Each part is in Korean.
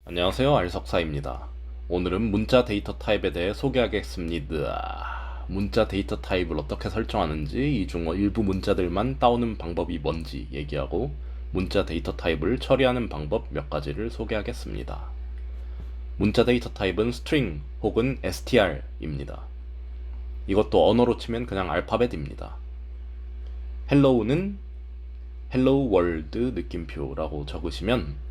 안녕하세요, 알석사입니다. 오늘은 문자 데이터 타입에 대해 소개하겠습니다. 문자 데이터 타입을 어떻게 설정하는지, 이 중 일부 문자들만 따오는 방법이 뭔지 얘기하고 문자 데이터 타입을 처리하는 방법 몇 가지를 소개하겠습니다. 문자 데이터 타입은 string 혹은 str입니다. 이것도 언어로 치면 그냥 알파벳입니다. hello는 hello world 느낌표라고 적으시면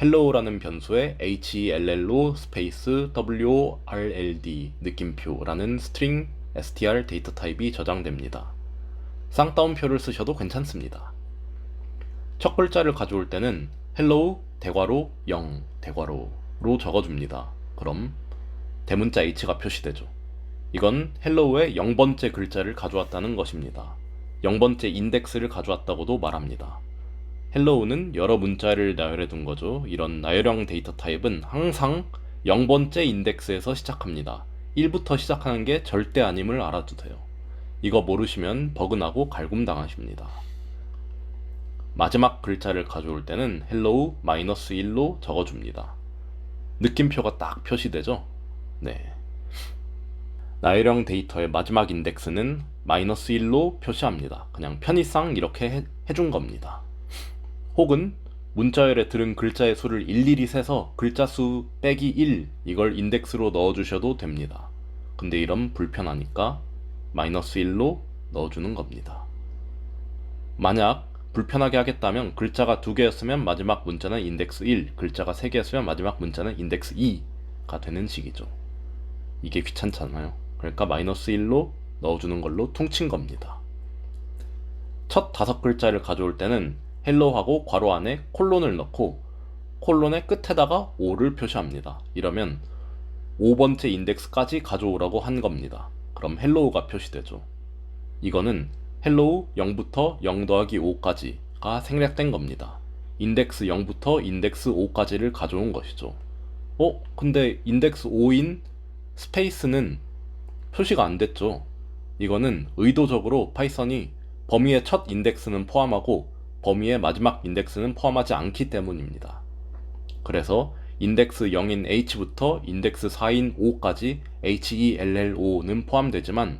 hello라는 변수에 hello 스페이스 world 느낌표라는 스트링 str 데이터 타입이 저장됩니다. 쌍따옴표를 쓰셔도 괜찮습니다. 첫 글자를 가져올 때는 hello 대괄호 0 대괄호로 적어줍니다. 그럼 대문자 h가 표시되죠. 이건 hello의 0번째 글자를 가져왔다는 것입니다. 0번째 인덱스를 가져왔다고도 말합니다. hello는 여러 문자를 나열해 둔 거죠. 이런 나열형 데이터 타입은 항상 0번째 인덱스에서 시작합니다. 1부터 시작하는 게 절대 아님을 알아두세요. 이거 모르시면 버그나고 갈굼당하십니다. 마지막 글자를 가져올 때는 hello -1로 적어줍니다. 느낌표가 딱 표시되죠? 네. 나열형 데이터의 마지막 인덱스는 -1로 표시합니다. 그냥 편의상 이렇게 해준 겁니다. 혹은 문자열에 들은 글자의 수를 일일이 세서 글자 수 빼기 1 이걸 인덱스로 넣어주셔도 됩니다. 근데 이런 불편하니까 -1로 넣어주는 겁니다. 만약 불편하게 하겠다면 글자가 2개였으면 마지막 문자는 인덱스 1, 글자가 3개였으면 마지막 문자는 인덱스 2가 되는 식이죠. 이게 귀찮잖아요. 그러니까 -1로 넣어주는 걸로 퉁친 겁니다. 첫 5글자를 가져올 때는 헬로하고 괄호 안에 콜론을 넣고 콜론의 끝에다가 5를 표시합니다. 이러면 5번째 인덱스까지 가져오라고 한 겁니다. 그럼 헬로우가 표시되죠. 이거는 헬로우 0부터 0 더하기 5까지가 생략된 겁니다. 인덱스 0부터 인덱스 5까지를 가져온 것이죠. 근데 인덱스 5인 스페이스는 표시가 안 됐죠. 이거는 의도적으로 파이썬이 범위의 첫 인덱스는 포함하고 범위의 마지막 인덱스는 포함하지 않기 때문입니다. 그래서 인덱스 0인 h부터 인덱스 4인 5까지 hello는 포함되지만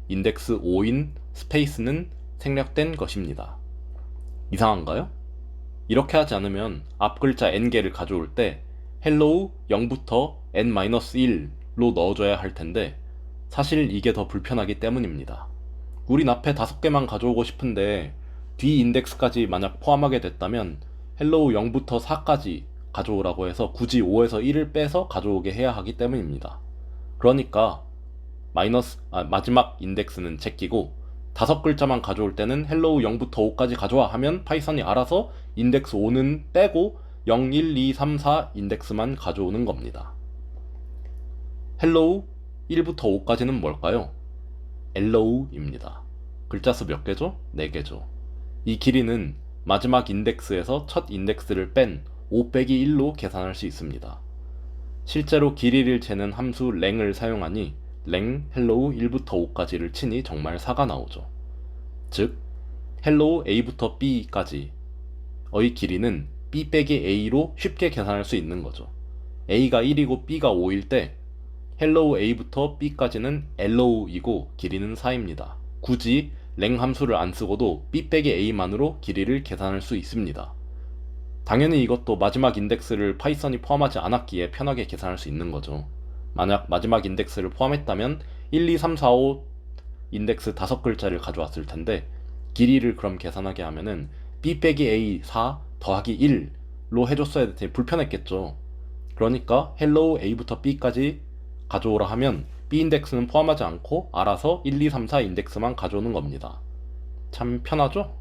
인덱스 5인 스페이스는 생략된 것입니다. 이상한가요? 이렇게 하지 않으면 앞 글자 n개를 가져올 때 hello 0부터 n-1로 넣어줘야 할 텐데 사실 이게 더 불편하기 때문입니다. 우린 앞에 5개만 가져오고 싶은데 뒤 인덱스까지 만약 포함하게 됐다면 hello 0부터 4까지 가져오라고 해서 굳이 5에서 1을 빼서 가져오게 해야 하기 때문입니다. 그러니까 마지막 인덱스는 제끼고 5글자만 가져올 때는 hello 0부터 5까지 가져와 하면 파이썬이 알아서 인덱스 5는 빼고 0, 1, 2, 3, 4 인덱스만 가져오는 겁니다. hello 1부터 5까지는 뭘까요? hello입니다. 글자 수 몇 개죠? 4개죠. 이 길이는 마지막 인덱스에서 첫 인덱스를 뺀 5 빼기 1로 계산할 수 있습니다. 실제로 길이를 재는 함수 leng을 사용하니 len hello 1부터 5까지를 치니 정말 4가 나오죠. 즉 hello a부터 b까지의 길이는 b 빼기 a로 쉽게 계산할 수 있는 거죠. a가 1이고 b가 5일 때 hello a부터 b까지는 hello이고 길이는 4입니다. 굳이 len 함수를 안 쓰고도 b 빼기 a만으로 길이를 계산할 수 있습니다. 당연히 이것도 마지막 인덱스를 파이썬이 포함하지 않았기에 편하게 계산할 수 있는 거죠. 만약 마지막 인덱스를 포함했다면 1, 2, 3, 4, 5 인덱스 5글자를 가져왔을 텐데 길이를 그럼 계산하게 하면은 b 빼기 a 4 더하기 1로 해줬어야 되니 불편했겠죠. 그러니까 hello a부터 b까지 가져오라 하면 b 인덱스는 포함하지 않고 알아서 1, 2, 3, 4 인덱스만 가져오는 겁니다. 참 편하죠?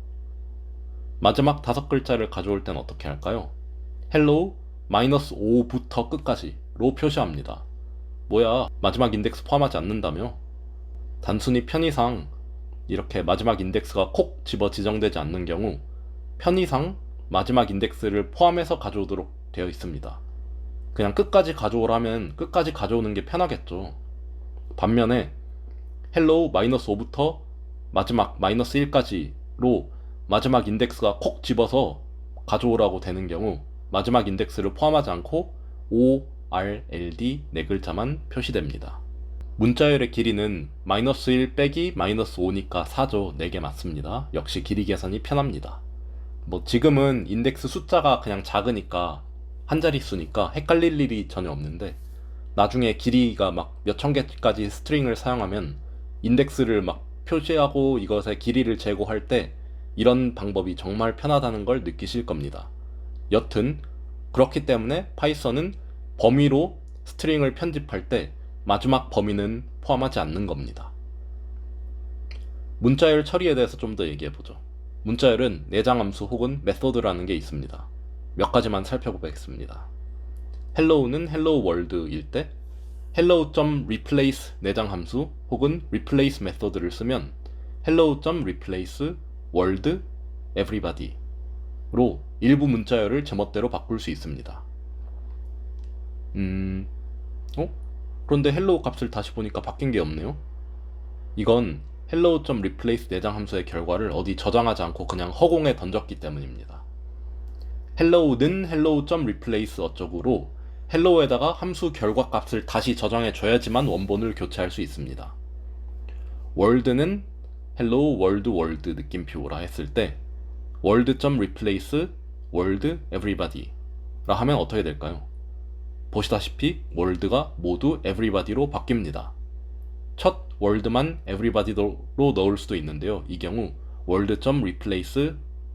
마지막 5글자를 가져올 땐 어떻게 할까요? hello -5부터 끝까지로 표시합니다. 뭐야, 마지막 인덱스 포함하지 않는다며? 단순히 편의상 이렇게 마지막 인덱스가 콕 집어 지정되지 않는 경우 편의상 마지막 인덱스를 포함해서 가져오도록 되어 있습니다. 그냥 끝까지 가져오라면 끝까지 가져오는 게 편하겠죠. 반면에 hello -5부터 마지막 -1까지로 마지막 인덱스가 콕 집어서 가져오라고 되는 경우 마지막 인덱스를 포함하지 않고 ORLD 네 글자만 표시됩니다. 문자열의 길이는 -1 빼기 -5니까 4죠. 4개 맞습니다. 역시 길이 계산이 편합니다. 뭐 지금은 인덱스 숫자가 그냥 작으니까 한 자릿수니까 헷갈릴 일이 전혀 없는데, 나중에 길이가 막 몇천 개까지 스트링을 사용하면 인덱스를 막 표시하고 이것의 길이를 제고할 때 이런 방법이 정말 편하다는 걸 느끼실 겁니다. 여튼 그렇기 때문에 파이썬은 범위로 스트링을 편집할 때 마지막 범위는 포함하지 않는 겁니다. 문자열 처리에 대해서 좀 더 얘기해보죠. 문자열은 내장함수 혹은 메소드라는 게 있습니다. 몇 가지만 살펴보겠습니다. hello는 hello world일 때 hello.replace 내장함수 혹은 replace 메소드를 쓰면 hello.replace world everybody로 일부 문자열을 제멋대로 바꿀 수 있습니다. 그런데 hello 값을 다시 보니까 바뀐 게 없네요. 이건 hello.replace 내장 함수의 결과를 어디 저장하지 않고 그냥 허공에 던졌기 때문입니다. hello는 hello.replace 어쩌고로 hello에다가 함수 결과 값을 다시 저장해 줘야지만 원본을 교체할 수 있습니다. world는 hello world world 느낌표라 했을 때 world.replace world everybody 라 하면 어떻게 될까요? 보시다시피 world가 모두 everybody로 바뀝니다. 첫 world만 everybody로 넣을 수도 있는데요. 이 경우 world.replace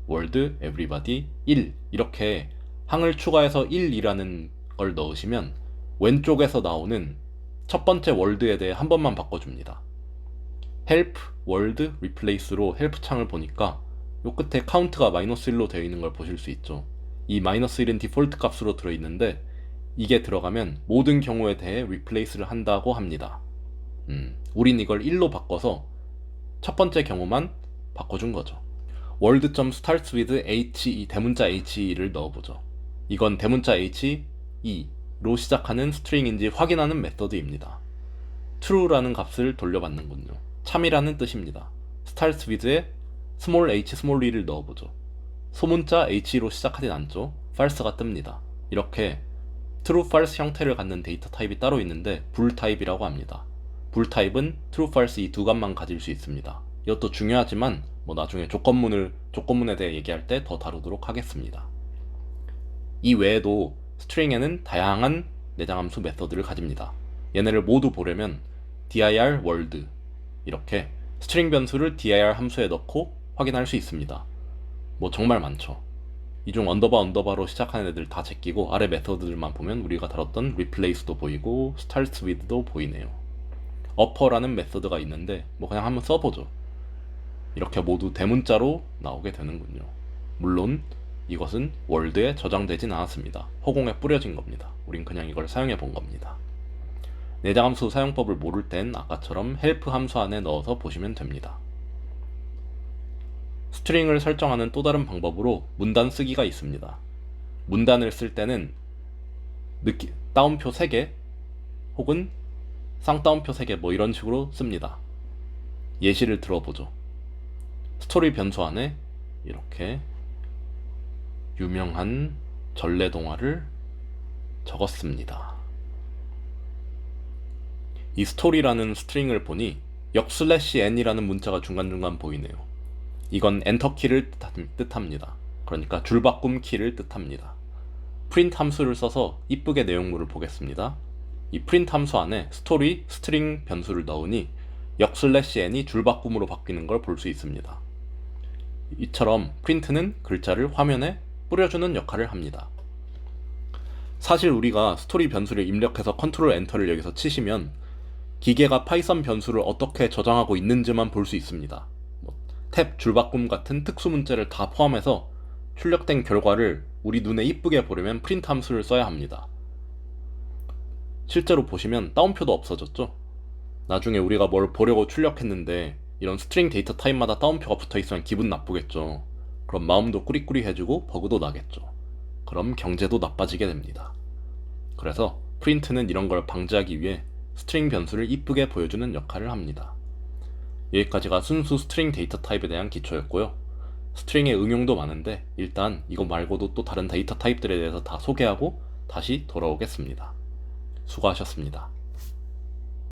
world everybody 1 이렇게 항을 추가해서 1이라는 걸 넣으시면 왼쪽에서 나오는 첫 번째 world에 대해 한 번만 바꿔줍니다. help world replace로 help 창을 보니까 요 끝에 count가 -1로 되어 있는 걸 보실 수 있죠. 이 -1은 디폴트 값으로 들어있는데 이게 들어가면 모든 경우에 대해 replace를 한다고 합니다. 우린 이걸 1로 바꿔서 첫 번째 경우만 바꿔준 거죠. world.starts with he 대문자 he를 넣어보죠. 이건 대문자 he로 시작하는 스트링인지 확인하는 메서드입니다. true라는 값을 돌려받는군요. 참이라는 뜻입니다. starts with에 small h small e를 넣어보죠. 소문자 h로 시작하진 않죠. false가 뜹니다. 이렇게 true, false 형태를 갖는 데이터 타입이 따로 있는데 bool 타입이라고 합니다. bool 타입은 true, false 이 두 값만 가질 수 있습니다. 이것도 중요하지만 뭐 나중에 조건문에 대해 얘기할 때 더 다루도록 하겠습니다. 이 외에도 스트링에는 다양한 내장함수 메서드를 가집니다. 얘네를 모두 보려면 dir world 이렇게 스트링 변수를 dir 함수에 넣고 확인할 수 있습니다. 뭐 정말 많죠. 이 중 언더바로 시작하는 애들 다 제끼고 아래 메서드들만 보면 우리가 다뤘던 replace도 보이고 starts with도 보이네요. upper라는 메서드가 있는데 뭐 그냥 한번 써보죠. 이렇게 모두 대문자로 나오게 되는군요. 물론 이것은 월드에 저장되진 않았습니다. 허공에 뿌려진 겁니다. 우린 그냥 이걸 사용해 본 겁니다. 내장함수 사용법을 모를 땐 아까처럼 help 함수 안에 넣어서 보시면 됩니다. 스트링을 설정하는 또 다른 방법으로 문단 쓰기가 있습니다. 문단을 쓸 때는 따옴표 3개 혹은 쌍따옴표 3개 뭐 이런 식으로 씁니다. 예시를 들어보죠. 스토리 변수 안에 이렇게 유명한 전래동화를 적었습니다. 이 스토리라는 스트링을 보니 역/n이라는 문자가 중간중간 보이네요. 이건 엔터키를 뜻합니다. 그러니까 줄바꿈 키를 뜻합니다. 프린트 함수를 써서 이쁘게 내용물을 보겠습니다. 이 프린트 함수 안에 스토리 스트링 변수를 넣으니 역/n이 줄바꿈으로 바뀌는 걸 볼 수 있습니다. 이처럼 프린트는 글자를 화면에 뿌려주는 역할을 합니다. 사실 우리가 스토리 변수를 입력해서 컨트롤 엔터를 여기서 치시면 기계가 파이썬 변수를 어떻게 저장하고 있는지만 볼 수 있습니다. 탭, 줄바꿈 같은 특수 문자를 다 포함해서 출력된 결과를 우리 눈에 이쁘게 보려면 프린트 함수를 써야 합니다. 실제로 보시면 따옴표도 없어졌죠? 나중에 우리가 뭘 보려고 출력했는데 이런 스트링 데이터 타입마다 따옴표가 붙어있으면 기분 나쁘겠죠. 그럼 마음도 꾸리꾸리해지고 버그도 나겠죠. 그럼 경제도 나빠지게 됩니다. 그래서 프린트는 이런 걸 방지하기 위해 스트링 변수를 이쁘게 보여주는 역할을 합니다. 여기까지가 순수 스트링 데이터 타입에 대한 기초였고요. 스트링의 응용도 많은데 일단 이거 말고도 또 다른 데이터 타입들에 대해서 다 소개하고 다시 돌아오겠습니다. 수고하셨습니다.